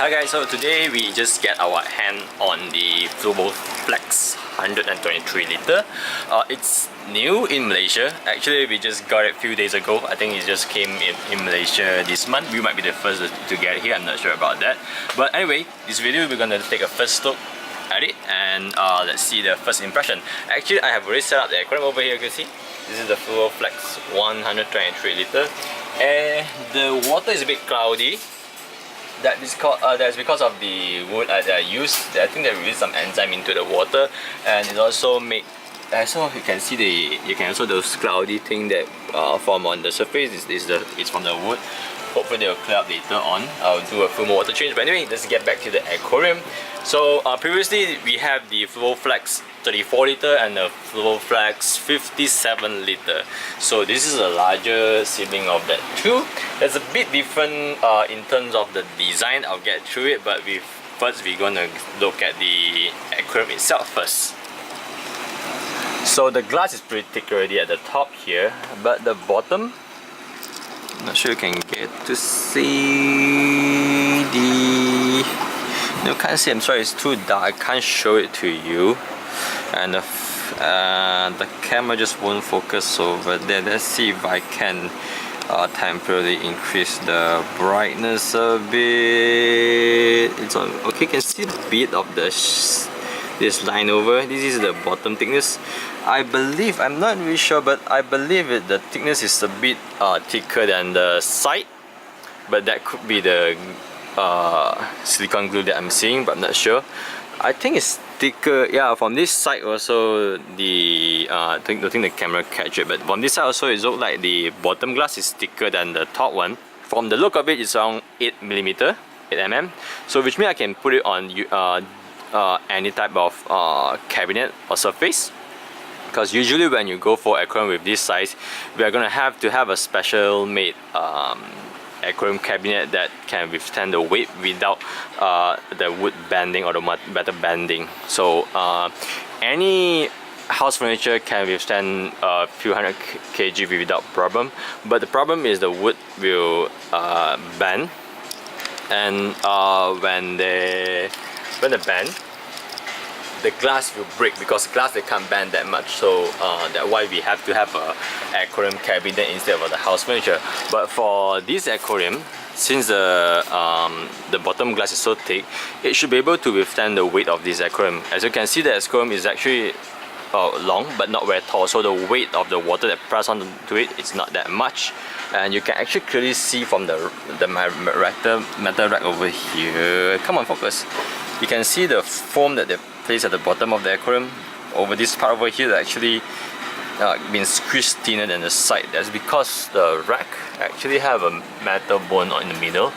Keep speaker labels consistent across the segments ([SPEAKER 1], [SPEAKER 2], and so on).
[SPEAKER 1] Hi guys, so today we just get our hand on the Fluval Flex 123 liter. It's new in Malaysia. Actually, we just got it a few days ago. I think it just came in Malaysia this month. We might be the first to get it here, I'm not sure about that. But anyway, this video we're gonna take a first look at it and let's see the first impression. Actually, I have already set up the aquarium over here, you can see. This is the Fluval Flex 123 liter. And the water is a bit cloudy. That's because of the wood that I used. I think they released some enzyme into the water, and it also make. So you can see those cloudy thing that form on the surface. It's from the wood. Hopefully they will clear up later on. I'll do a full water change. But anyway, let's get back to the aquarium. So previously we have the Fluval Flex 34 liter and the Fluval Flex 57 liter. So this is a larger sibling of that two. It's a bit different in terms of the design. I'll get through it, but first we're gonna look at the aquarium itself first. So the glass is pretty thick already at the top here, but the bottom, I'm not sure you can get to see the... No, can't see. I'm sorry, it's too dark. I can't show it to you, and the camera just won't focus over there. Let's see if I can temporarily increase the brightness a bit. It's on. Okay, you can see a bit of this line over. This is the bottom thickness. I believe, I'm not really sure, but I believe the thickness is a bit thicker than the side, but that could be the silicone glue that I'm seeing, but I'm not sure. I think it's thicker. Yeah, from this side also I think the camera catch it, but from this side also it looks like the bottom glass is thicker than the top one. From the look of it, it's around 8mm, 8mm. So which means I can put it on any type of cabinet or surface. Because usually when you go for aquarium with this size, we are gonna have to have a special made aquarium cabinet that can withstand the weight without the wood bending or the metal bending. So any house furniture can withstand a few hundred kg without problem, but the problem is the wood will bend, and when they bend, the glass will break, because glass they can't bend that much. So that's why we have to have a aquarium cabinet instead of the house furniture. But for this aquarium, since the bottom glass is so thick, it should be able to withstand the weight of this aquarium. As you can see, the aquarium is actually long but not very tall, so the weight of the water that press onto it is not that much. And you can actually clearly see from the metal rack over here. Come on, focus. You can see the foam that they place at the bottom of the aquarium. Over this part over here, that actually been squeezed thinner than the side. That's because the rack actually have a metal bone in the middle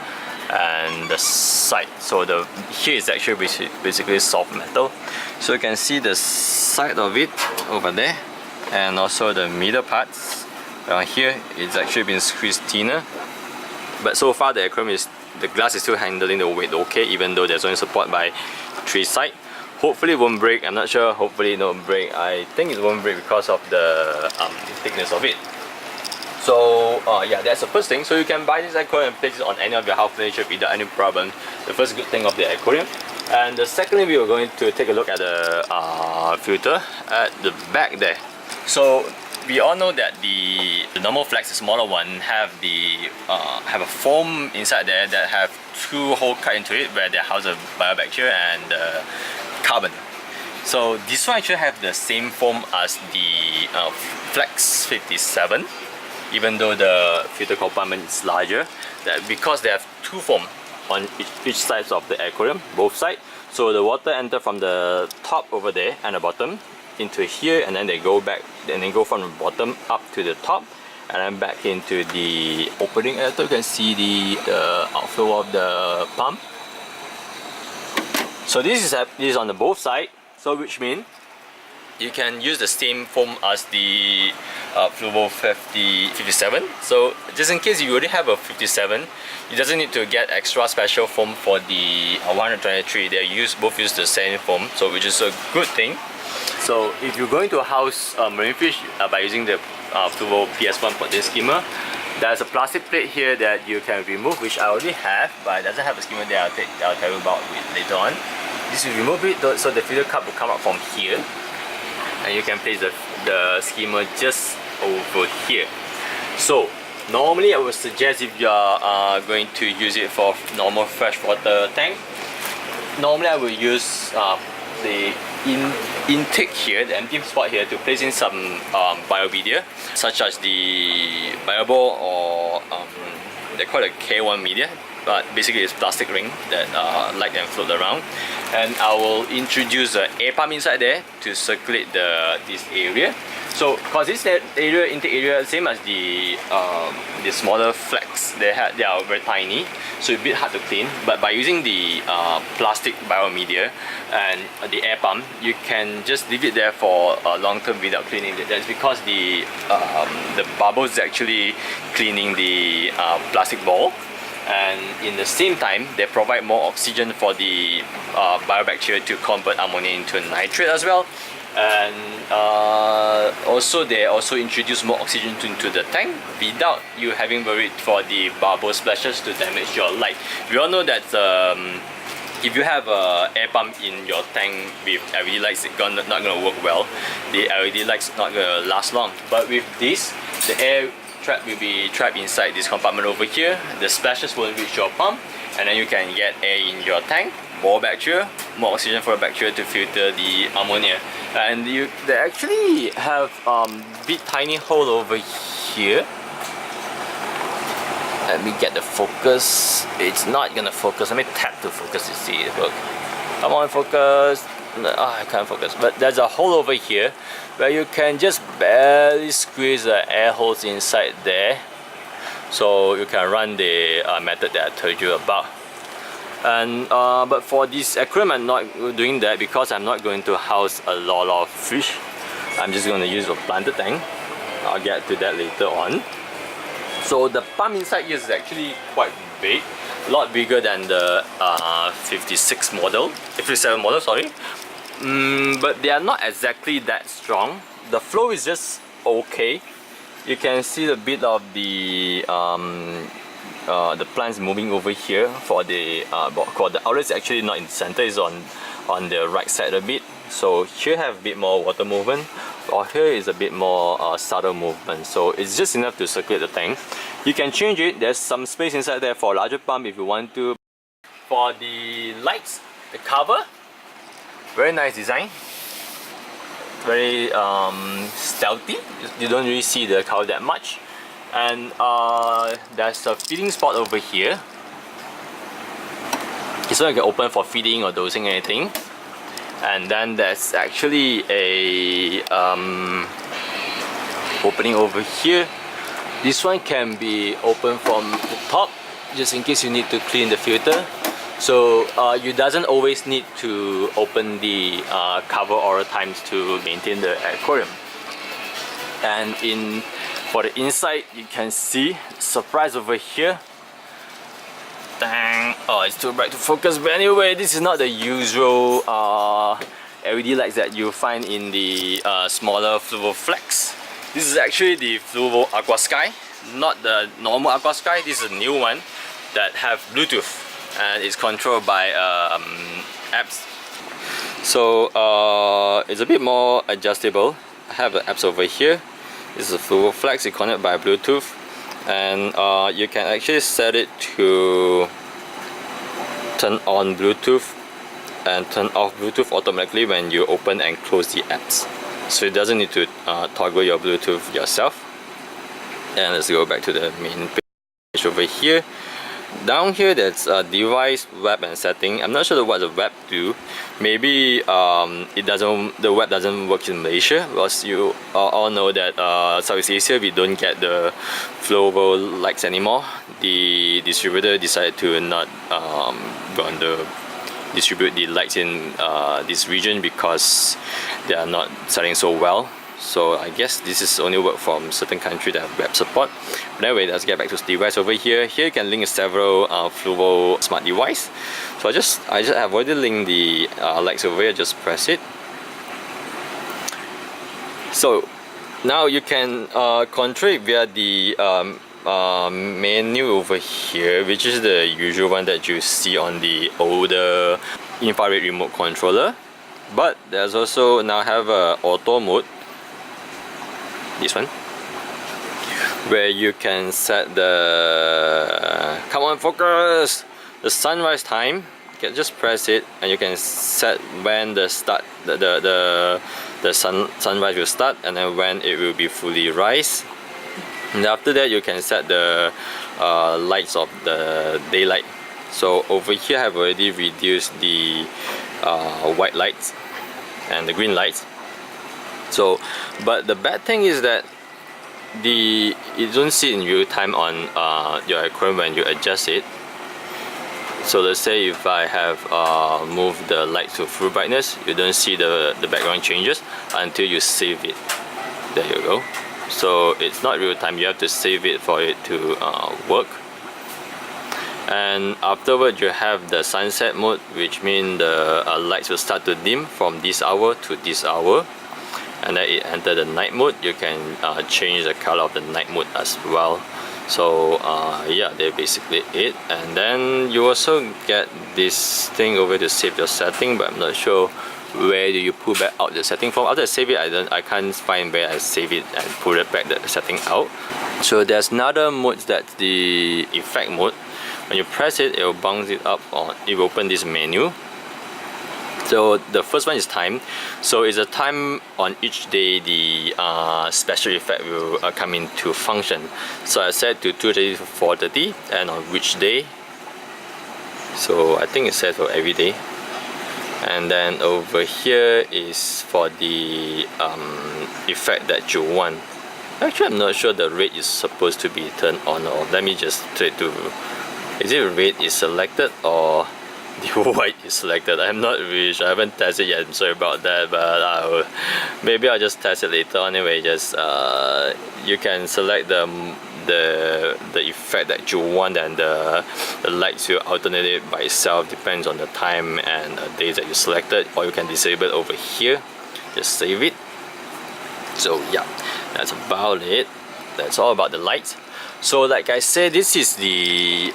[SPEAKER 1] and the side. So here is actually basically soft metal. So you can see the side of it over there, and also the middle parts around here. It's actually been squeezed thinner. But so far the glass is still handling the weight okay, even though there's only support by 3 sides. Hopefully it won't break. I'm not sure. Hopefully it won't break. I think it won't break because of the thickness of it. So yeah, that's the first thing. So you can buy this aquarium and place it on any of your house furniture without any problem. The first good thing of the aquarium. And the secondly, we are going to take a look at the filter at the back there. So we all know that the normal Flex, the smaller one, have a foam inside there that have 2 holes cut into it where they house a biobacteria and carbon. So this one actually have the same foam as the Flex 57, even though the filter compartment is larger. Because they have 2 foam on each side of the aquarium, both sides. So the water enter from the top over there and the bottom into here, and then they go back, and then go from the bottom up to the top, and then back into the opening. So you can see the outflow of the pump. So this is on the both sides. So which means you can use the same foam as the Fluval 57. So just in case you already have a 57, you doesn't need to get extra special foam for the 123. They both use the same foam, so which is a good thing. So if you're going to house marine fish by using the Fluval PS1 protein skimmer, There's a plastic plate here that you can remove, which I already have, but it doesn't have a skimmer there. I'll tell you about it later on. This will remove it, so the filter cup will come out from here, and you can place the skimmer just over here. So normally I would suggest, if you are going to use it for normal freshwater tank, normally I will use the intake here, the empty spot here, to place in some biomedia, such as the bioball, or they call it K1 media, but basically it's plastic ring that light and float around. And I will introduce an air pump inside there to circulate this area. So, cause this area, intake area, same as the smaller flex, they are very tiny, so it's a bit hard to clean. But by using the plastic biomedia and the air pump, you can just leave it there for long term without cleaning it. That's because the bubbles is actually cleaning the plastic ball, and in the same time they provide more oxygen for the biobacteria to convert ammonia into nitrate as well. And they also introduce more oxygen into the tank without you having worried for the bubble splashes to damage your light. We all know that if you have a air pump in your tank with LED lights, it's not gonna work well. The LED lights not gonna last long. But with this, the air trap will be trapped inside this compartment over here. The splashes won't reach your pump, and then you can get air in your tank, more bacteria, more oxygen for the bacteria to filter the ammonia. And they actually have big tiny hole over here. Let me get the focus. It's not gonna focus. Let me tap to focus to see it work. Come on, focus. I can't focus. But there's a hole over here where you can just barely squeeze the air holes inside there, so you can run the method that I told you about. And but for this aquarium, I'm not doing that because I'm not going to house a lot of fish. I'm just going to use a planted tank. I'll get to that later on. So the pump inside here is actually quite big, a lot bigger than the 57 model, sorry. But they are not exactly that strong. The flow is just okay. You can see a bit of the plants moving over here for the the outlet is actually not in the center, it's on the right side a bit. So here have a bit more water movement, or here is a bit more subtle movement. So it's just enough to circulate the tank. You can change it. There's some space inside there for a larger pump if you want to. For the lights, the cover, very nice design. Very stealthy. You don't really see the cover that much. And there's a feeding spot over here. So you can open for feeding or dosing anything. And then there's actually a opening over here. This one can be opened from the top, just in case you need to clean the filter. So you doesn't always need to open the cover all the times to maintain the aquarium. And for the inside, you can see, surprise over here. Dang! Oh, it's too bright to focus. But anyway, this is not the usual LED lights that you find in the smaller Fluval Flex. This is actually the Fluval Aqua Sky, not the normal Aqua Sky. This is a new one that have Bluetooth, and it's controlled by apps. So it's a bit more adjustable. I have the apps over here. This is a Fluval Flex. It's connected by Bluetooth, and you can actually set it to turn on Bluetooth and turn off Bluetooth automatically when you open and close the apps. So it doesn't need to toggle your Bluetooth yourself. And let's go back to the main page over here. Down here, there's a device, web, and setting. I'm not sure what the web do. Maybe the web doesn't work in Malaysia, because you all know that Southeast Asia, we don't get the Fluval lights anymore. The distributor decided to not going to distribute the lights in this region because they are not selling so well. So I guess this is only work from certain countries that have web support. But anyway, let's get back to the device over here. Here you can link several Fluval smart device. So I have already linked the lights over here. Just press it. So now you can control it via the menu over here, which is the usual one that you see on the older infrared remote controller. But there's also now have a auto mode, this one, where you can set the, come on focus, the sunrise time. You can just press it and you can set when the sunrise will start, and then when it will be fully rise. And after that you can set the lights of the daylight. So over here I have already reduced the white lights and the green lights. So, but the bad thing is that you don't see it in real time on your aquarium when you adjust it. So let's say if I have moved the light to full brightness, you don't see the background changes until you save it. There you go. So it's not real time, you have to save it for it to work. And afterward you have the sunset mode, which means the lights will start to dim from this hour to this hour. And then it enter the night mode. You can change the color of the night mode as well. So yeah, that's basically it. And then you also get this thing over to save your setting, but I'm not sure where do you pull back out the setting from. After I save it, I can't find where I save it and pull it back the setting out. So there's another mode, that's the effect mode. When you press it, it will bounce it up, on it will open this menu. So the first one is time. So it's a time on each day the special effect will come into function. So I set to 2:30 to 4:30, and on which day. So I think it's set for every day. And then over here is for the effect that you want. Actually, I'm not sure the red is supposed to be turned on, or let me just try to, is it red is selected or the white is selected? I'm not really sure. I haven't tested yet, I'm sorry about that, but maybe I'll just test it later on. Anyway, just you can select the effect that you want, and the lights will alternate it by itself, depends on the time and days that you selected, or you can disable it over here, just save it. So yeah, that's about it. That's all about the lights. So like I said, this is the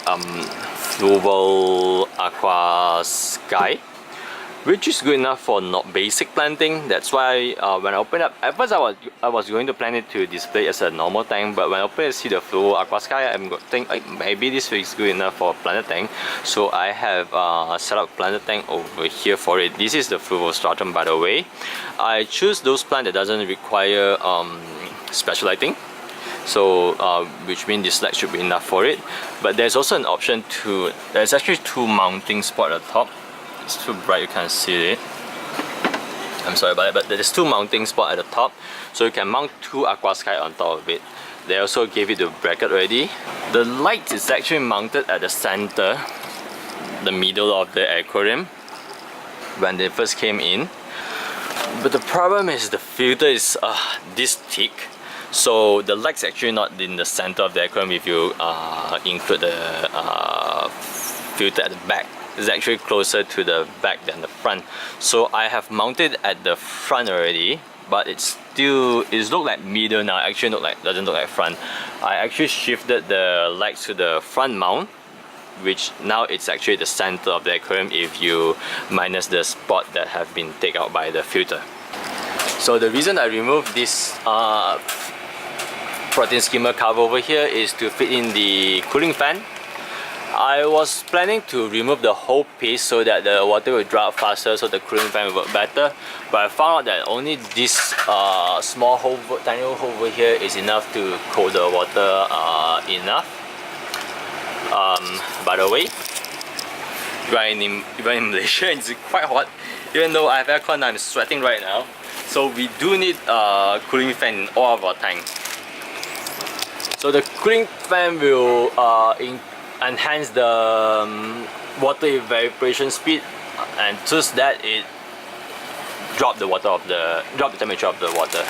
[SPEAKER 1] Fluval Aqua Sky, which is good enough for not basic planting. That's why when I opened up, at first I was going to plan it to display as a normal tank, but when I opened it, see the Fluval Aqua Sky, I'm thinking maybe this is good enough for a planter tank. So I have set up planter tank over here for it. This is the Fluval Stratum, by the way. I choose those plants that doesn't require special lighting. So which means this light should be enough for it. But there's also an option to, there's actually two mounting spots at the top. It's too bright, you can't see it. I'm sorry about it, but there's two mounting spots at the top. So you can mount two Aqua Sky on top of it. They also gave it the bracket already. The light is actually mounted at the center, the middle of the aquarium when they first came in. But the problem is the filter is this thick. So the light's actually not in the center of the aquarium if you include the filter at the back. It's actually closer to the back than the front. So I have mounted at the front already, but it's looks like middle now. Actually doesn't look like front. I actually shifted the lights to the front mount, which now it's actually the center of the aquarium if you minus the spot that have been taken out by the filter. So the reason I removed this protein skimmer cover over here is to fit in the cooling fan. I was planning to remove the whole piece so that the water will dry out faster, so the cooling fan will work better. But I found out that only this small hole, tiny hole over here is enough to cool the water enough. By the way, even in Malaysia, it's quite hot. Even though I have aircon, I'm sweating right now. So we do need a cooling fan in all of our tanks. So the cooling fan will enhance the water evaporation speed, and just that it drop the temperature of the water.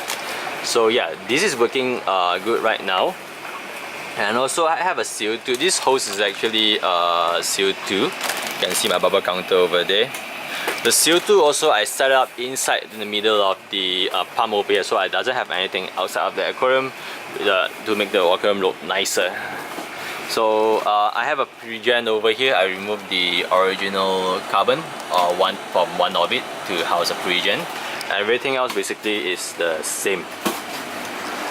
[SPEAKER 1] So yeah, this is working good right now. And also I have a CO2. This hose is actually CO2. You can see my bubble counter over there. The CO2 also I set up inside in the middle of the pump over here, so it doesn't have anything outside of the aquarium to make the aquarium look nicer. So I have a pre-gen over here. I removed the original carbon from one of it to house a pre-gen, and everything else basically is the same.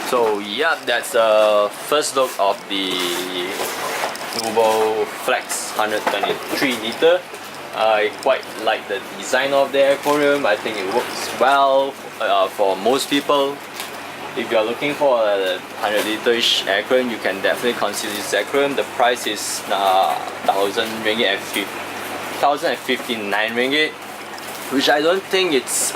[SPEAKER 1] So yeah, that's the first look of the Fluval Flex 123 liter. I quite like the design of the aquarium. I think it works well for most people. If you are looking for a 100 liter-ish aquarium, you can definitely consider this aquarium. The price is 1,000 ringgit and 1,059 ringgit, which I don't think it's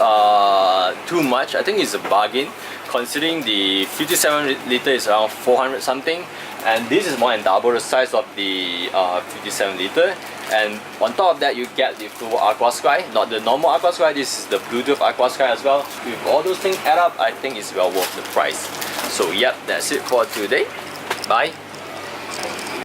[SPEAKER 1] too much. I think it's a bargain, considering the 57 liter is around 400 something, and this is more than double the size of the 57 liter. And on top of that, you get the Fluval Aqua Sky, not the normal Aqua Sky. This is the Bluetooth Aqua Sky as well. With all those things add up, I think it's well worth the price. So yep, that's it for today. Bye.